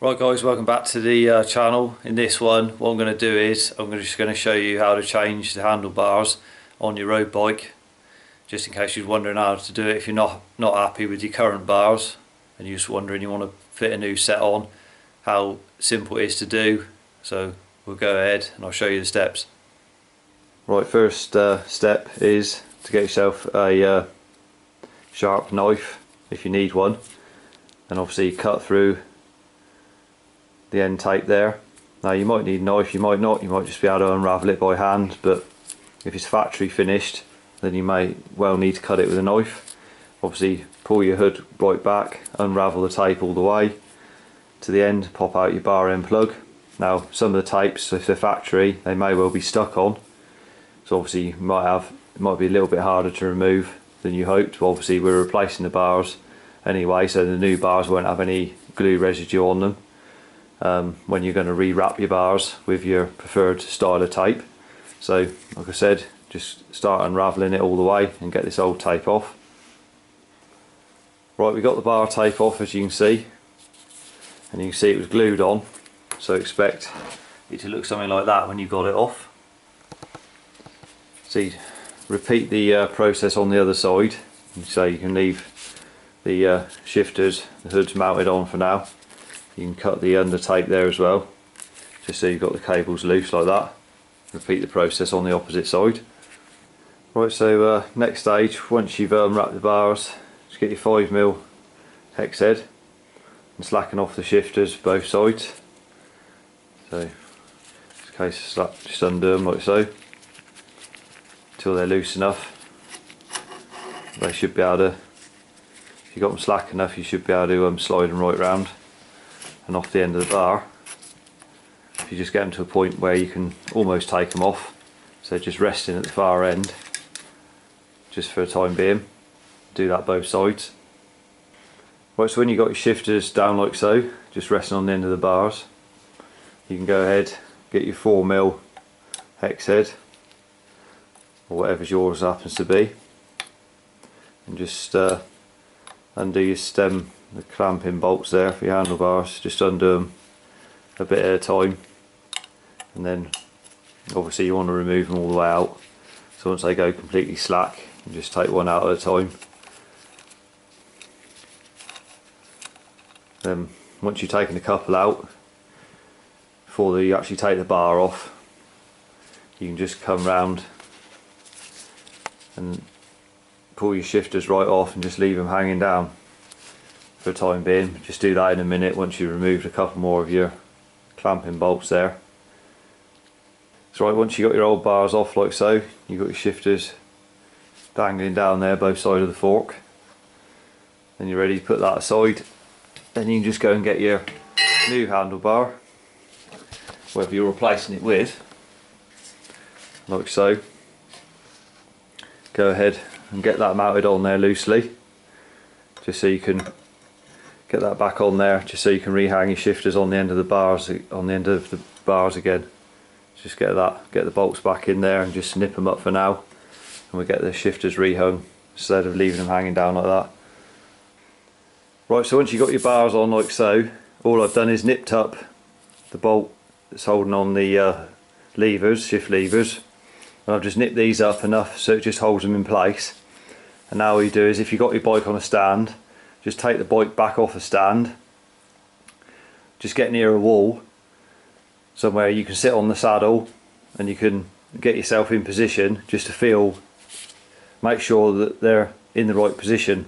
Right guys, welcome back to the channel. In this one, what I'm going to do is I'm just going to show you how to change the handlebars on your road bike, just in case you're wondering how to do it if you're not happy with your current bars and you're just wondering you want to fit a new set on, how simple it is to do. So we'll go ahead and I'll show you the steps. Right, first step is to get yourself a sharp knife if you need one, and obviously cut through the end tape there. Now you might need a knife, you might not, you might just be able to unravel it by hand, but if it's factory finished then you may well need to cut it with a knife. Obviously pull your hood right back, unravel the tape all the way to the end, pop out your bar end plug. Now some of the tapes, if they're factory, they may well be stuck on, so obviously it might be a little bit harder to remove than you hoped, but obviously we're replacing the bars anyway, so the new bars won't have any glue residue on them when you're going to rewrap your bars with your preferred style of tape. So like I said, just start unravelling it all the way and get this old tape off. Right, we got the bar tape off, as you can see, and you can see it was glued on, so expect it to look something like that when you got it off. See, repeat the process on the other side, so you can leave the shifters, the hoods mounted on for now. You can cut the under tape there as well, just so you've got the cables loose like that. Repeat the process on the opposite side. Right, so next stage, once you've unwrapped the bars, just get your 5mm hex head and slacken off the shifters both sides. So in this case, just undo them like so until they're loose enough. They should be able to, if you've got them slack enough, you should be able to slide them right round and off the end of the bar. If you just get them to a point where you can almost take them off, so just resting at the far end just for a time being, do that both sides. Right, so when you've got your shifters down like so, just resting on the end of the bars, you can go ahead, get your 4mm hex head or whatever's yours happens to be, and just undo your stem, the clamping bolts there for your handlebars. Just undo them a bit at a time, and then obviously you want to remove them all the way out, so once they go completely slack, you just take one out at a time. Then once you've taken a couple out, before you actually take the bar off, you can just come round and pull your shifters right off and just leave them hanging down for the time being. Just do that in a minute once you've removed a couple more of your clamping bolts there. So right, once you got your old bars off like so, you've got your shifters dangling down there both sides of the fork, then you're ready to put that aside. Then you can just go and get your new handlebar, whether you're replacing it with, like so. Go ahead and get that mounted on there loosely, just so you can get that back on there, just so you can rehang your shifters on the end of the bars, again. Just get the bolts back in there and just snip them up for now, and we get the shifters rehung instead of leaving them hanging down like that. Right, so once you've got your bars on like so, all I've done is nipped up the bolt that's holding on the levers, shift levers, and I've just nipped these up enough so it just holds them in place. And now all you do is, if you've got your bike on a stand, just take the bike back off the stand, just get near a wall somewhere you can sit on the saddle, and you can get yourself in position just to make sure that they're in the right position.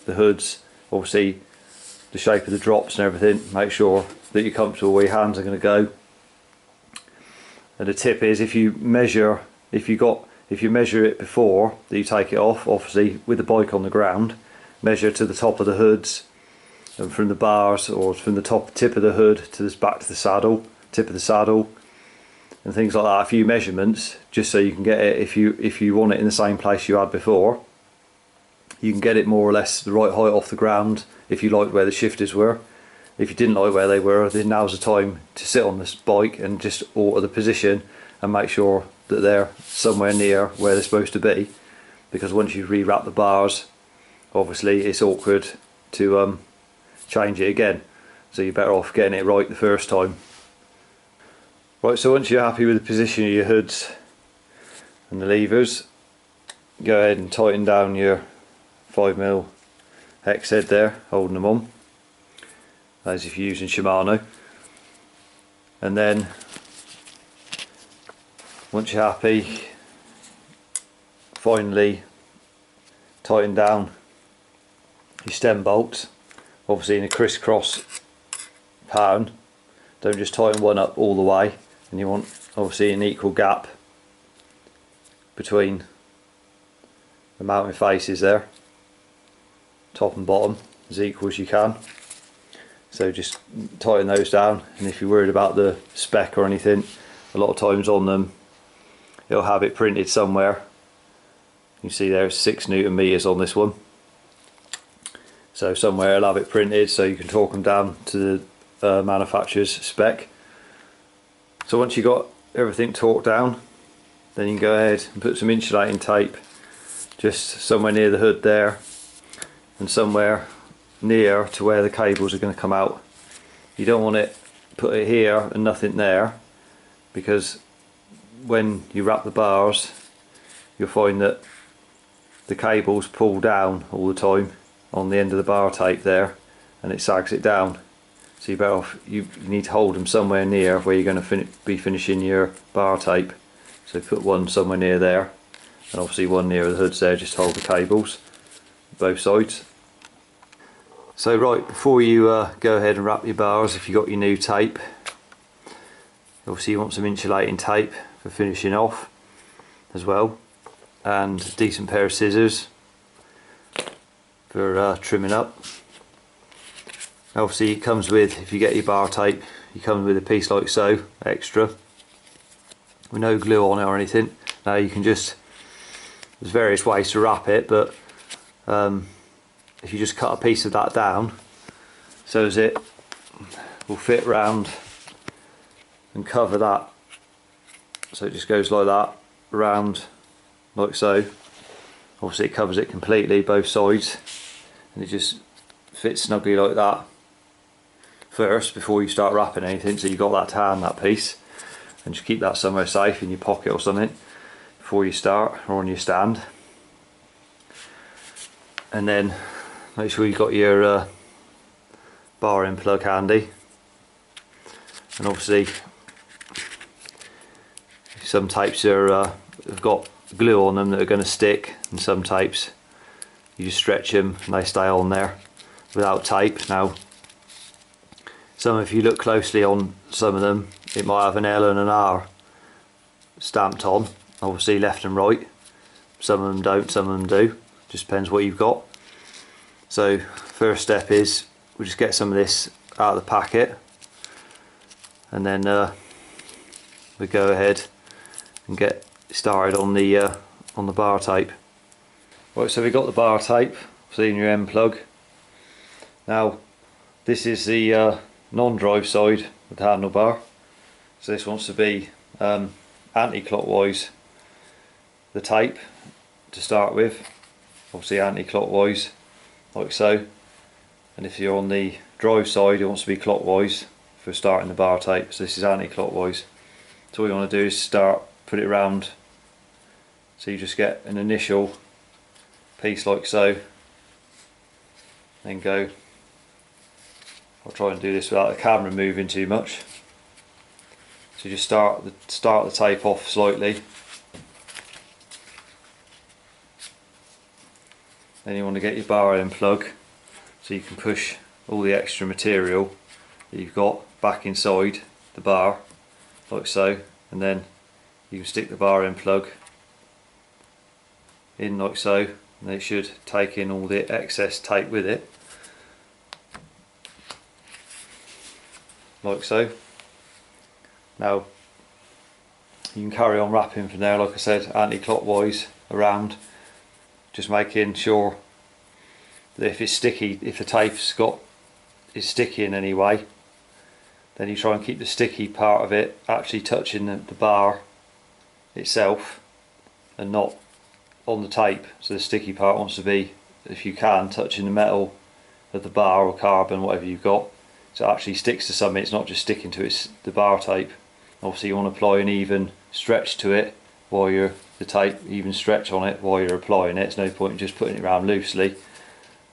The hoods, obviously the shape of the drops and everything, make sure that you're comfortable where your hands are going to go. And the tip is, if you measure it before that you take it off, obviously with the bike on the ground, measure to the top of the hoods, and from the bars, or from the tip of the hood to this back to the saddle, tip of the saddle, and things like that. A few measurements, just so you can get it, if you want it in the same place you had before, you can get it more or less the right height off the ground if you liked where the shifters were. If you didn't like where they were, then now's the time to sit on this bike and just alter the position and make sure that they're somewhere near where they're supposed to be, because once you rewrap the bars, obviously it's awkward to change it again. so you're better off getting it right the first time. Right, so once you're happy with the position of your hoods and the levers, go ahead and tighten down your 5mm hex head there, holding them on as if you're using Shimano. And then once you're happy, finally tighten down your stem bolts, obviously in a crisscross pattern. Don't just tighten one up all the way, and you want obviously an equal gap between the mounting faces there, top and bottom, as equal as you can. So just tighten those down, and if you're worried about the spec or anything, a lot of times on them it'll have it printed somewhere. You see there's 6 Newton meters on this one, so somewhere it'll have it printed, so you can talk them down to the manufacturer's spec. So once you've got everything torqued down, then you can go ahead and put some insulating tape just somewhere near the hood there, and somewhere near to where the cables are going to come out. You don't want it put it here and nothing there, because when you wrap the bars you'll find that the cables pull down all the time on the end of the bar tape there, and it sags it down. So you're better off, you need to hold them somewhere near where you're going to be finishing your bar tape. So put one somewhere near there, and obviously one near the hoods there, just to hold the cables both sides. So right, before you go ahead and wrap your bars, if you've got your new tape, obviously you want some insulating tape for finishing off as well, and a decent pair of scissors for trimming up. Obviously it comes with, if you get your bar tape, it comes with a piece like so, extra, with no glue on it or anything. Now you can just, there's various ways to wrap it, but if you just cut a piece of that down so as it will fit round and cover that, so it just goes like that, round like so. Obviously it covers it completely, both sides, and it just fits snugly like that first before you start wrapping anything, so you've got that to hand, that piece, and just keep that somewhere safe in your pocket or something before you start, or on your stand. And then make sure you've got your bar end plug handy, and obviously some tapes are have got glue on them that are going to stick, and some tapes you just stretch them and they stay on there without tape. Now some, if you look closely on some of them, it might have an L and an R stamped on, obviously left and right. Some of them don't, some of them do, just depends what you've got. So first step is we'll just get some of this out of the packet, and then we go ahead and get started on the bar tape. Right, so we've got the bar tape, see in your end plug. Now this is the non-drive side of the handlebar, so this wants to be anti-clockwise, the tape to start with, obviously anti-clockwise like so, and if you're on the drive side it wants to be clockwise for starting the bar tape, so this is anti-clockwise. So what you want to do is put it round, so you just get an initial piece like so, then go, I'll try and do this without the camera moving too much. So you just start the tape off slightly, then you want to get your bar end plug so you can push all the extra material that you've got back inside the bar like so, and then you can stick the bar end plug in like so, and it should take in all the excess tape with it like so. Now you can carry on wrapping from there, like I said, anti-clockwise around, just making sure that if it's sticky, if the tape's is sticky in any way, then you try and keep the sticky part of it actually touching the bar itself and not on the tape. So the sticky part wants to be, if you can, touching the metal of the bar or carbon, whatever you've got, so it actually sticks to something, it's not just sticking to the bar tape. Obviously you want to apply an even stretch to it while you're even stretch on it while you're applying it. It's no point in just putting it around loosely.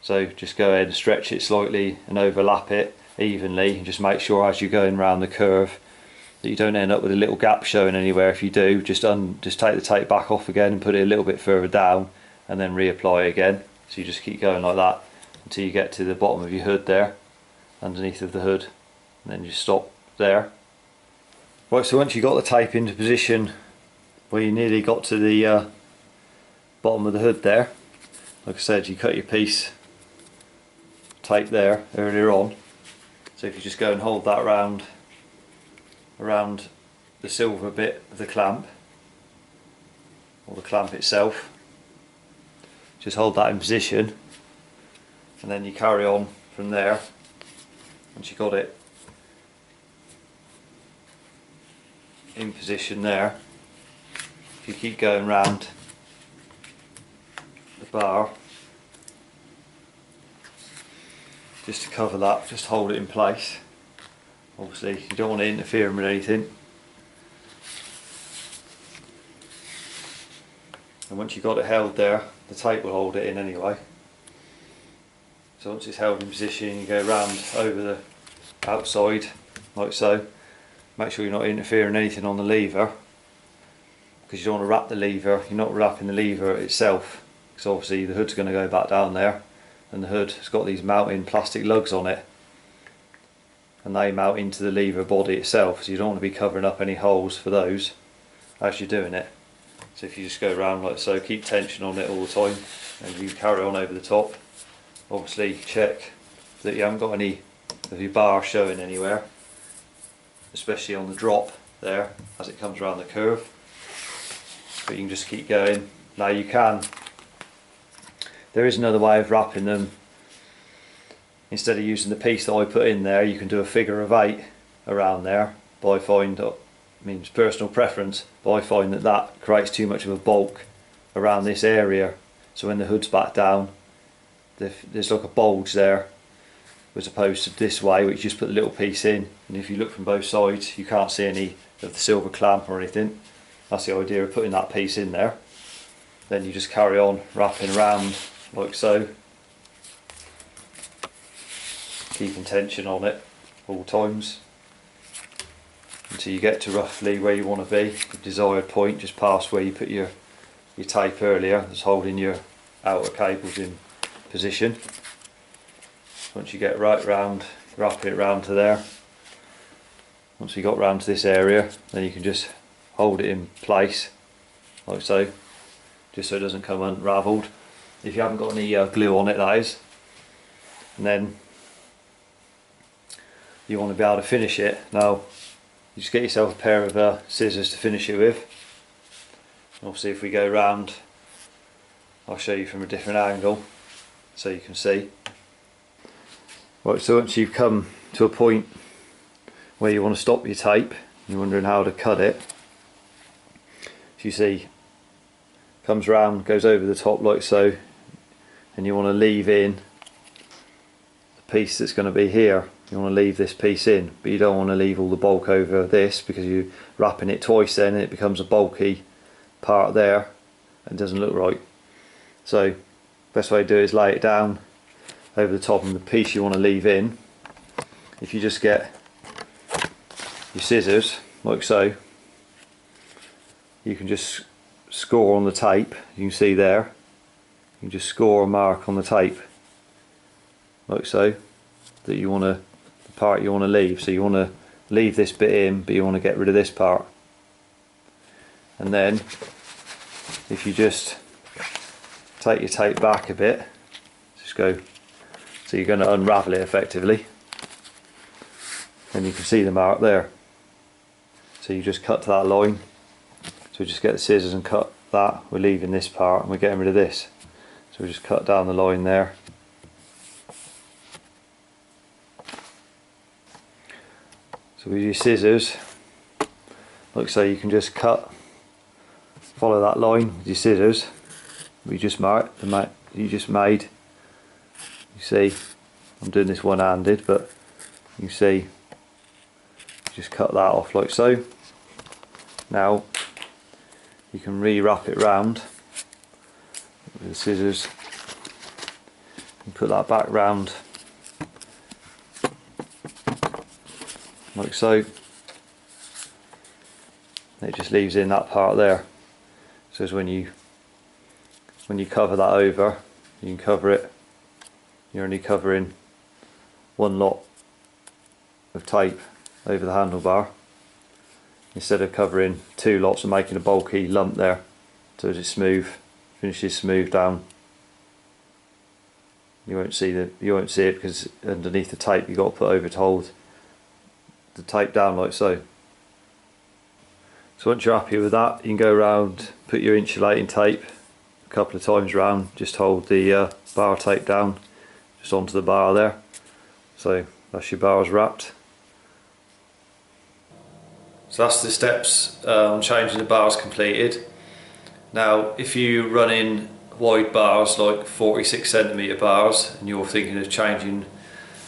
So just go ahead and stretch it slightly and overlap it evenly, and just make sure as you're going around the curve that you don't end up with a little gap showing anywhere. If you do, just take the tape back off again and put it a little bit further down, and then reapply again. So you just keep going like that until you get to the bottom of your hood there, underneath of the hood, and then you stop there. Right, so once you got the tape into position where you nearly got to the bottom of the hood there, like I said, you cut your piece tape there earlier on. So if you just go and hold that around the silver bit of the clamp, or the clamp itself, just hold that in position, and then you carry on from there. Once you got it in position there, if you keep going round the bar, just to cover that, just hold it in place. Obviously you don't want to interfere with anything. And once you've got it held there, the tape will hold it in anyway. So once it's held in position, you go round over the outside like so. Make sure you're not interfering anything on the lever, because you don't want to wrap the lever. You're not wrapping the lever itself, because obviously the hood's going to go back down there, and the hood has got these mounting plastic lugs on it, and they mount into the lever body itself, so you don't want to be covering up any holes for those as you're doing it. So if you just go around like so, keep tension on it all the time, and you carry on over the top. Obviously check that you haven't got any of your bar showing anywhere, especially on the drop there as it comes around the curve. But you can just keep going. Now there is another way of wrapping them. Instead of using the piece that I put in there, you can do a figure of 8 around there. But I find, it's personal preference, but I find that creates too much of a bulk around this area. So when the hood's back down, there's like a bulge there, as opposed to this way, which you just put the little piece in, and if you look from both sides you can't see any of the silver clamp or anything. That's the idea of putting that piece in there. Then you just carry on wrapping around like so, keeping tension on it all times until you get to roughly where you want to be, the desired point, just past where you put your tape earlier that's holding your outer cables in position. Once you get right round, wrap it round to there. Once you got round to this area, then you can just hold it in place like so, just so it doesn't come unravelled. If you haven't got any glue on it, that is. And then you want to be able to finish it. Now you just get yourself a pair of scissors to finish it with. Obviously if we go round, I'll show you from a different angle so you can see. Right, so once you've come to a point where you want to stop your tape, you're wondering how to cut it, as you see, comes round, goes over the top like so, and you want to leave in the piece that's going to be here. You want to leave this piece in, but you don't want to leave all the bulk over this, because you're wrapping it twice then and it becomes a bulky part there and it doesn't look right. So best way to do it is lay it down over the top, and the piece you want to leave in, if you just get your scissors like so, you can just score on the tape. You can see there, you can just score a mark on the tape like so, that you want to, the part you want to leave. So you want to leave this bit in, but you want to get rid of this part. And then if you just take your tape back a bit, just go, so you're going to unravel it effectively, and you can see the mark there. So you just cut to that line. So we just get the scissors and cut that. We're leaving this part and we're getting rid of this. So we just cut down the line there. So with your scissors, like so, you can just cut, follow that line with your scissors. We just marked the you just made. You see, I'm doing this one-handed, but You can see, just cut that off like so. Now you can re-wrap it round with the scissors and put that back round like so. It just leaves in that part there. So as when you cover that over, you can cover it, you're only covering one lot of tape over the handlebar instead of covering two lots and making a bulky lump there. So as it's smooth, finishes smooth down, you won't see it because underneath the tape you've got to put over to hold the tape down like so. So once you're happy with that, you can go around, put your insulating tape a couple of times round, just hold the bar tape down just onto the bar there. So that's your bars wrapped. So that's the steps on changing the bars completed. Now if you run in wide bars like 46cm bars and you're thinking of changing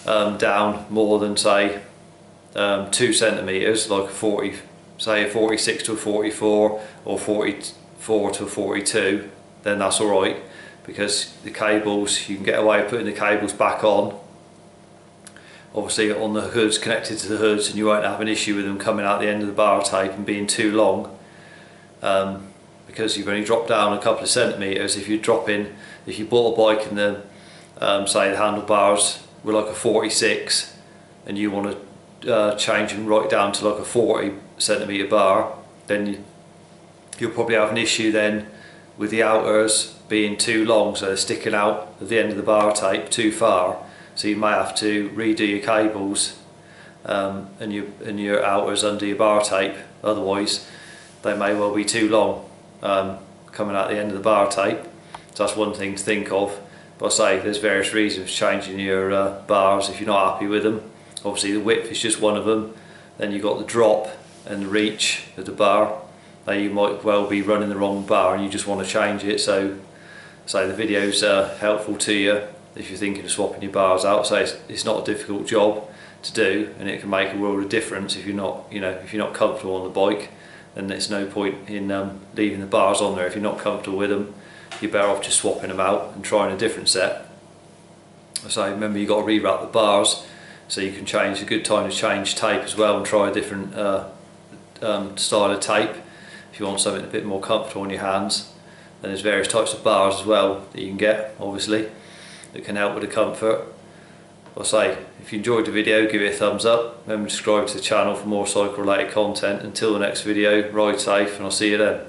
down more than say 2 centimeters, like say a 46 to a 44 or 44 to a 42, then that's alright, because the cables, you can get away with putting the cables back on, obviously on the hoods, connected to the hoods, and you won't have an issue with them coming out the end of the bar tape and being too long, because you've only dropped down a couple of centimeters. If you bought a bike and the say the handlebars were like a 46 and you want to change them right down to like a 40cm bar, then you'll probably have an issue then with the outers being too long, so they're sticking out at the end of the bar tape too far. So you may have to redo your cables and your outers under your bar tape, otherwise they may well be too long coming out the end of the bar tape. So that's one thing to think of. But I say there's various reasons for changing your bars if you're not happy with them. Obviously the width is just one of them. Then you've got the drop and the reach of the bar. Now you might well be running the wrong bar and you just want to change it. So the video's helpful to you if you're thinking of swapping your bars out. So it's not a difficult job to do, and it can make a world of difference. If you're not comfortable on the bike, then there's no point in leaving the bars on there. If you're not comfortable with them, you're better off just swapping them out and trying a different set. So remember, you've got to re-wrap the bars, so you can change. A good time to change tape as well and try a different style of tape if you want something a bit more comfortable on your hands. And there's various types of bars as well that you can get, obviously, that can help with the comfort. I'll say, if you enjoyed the video, give it a thumbs up. Remember to subscribe to the channel for more cycle related content. Until the next video, ride safe and I'll see you then.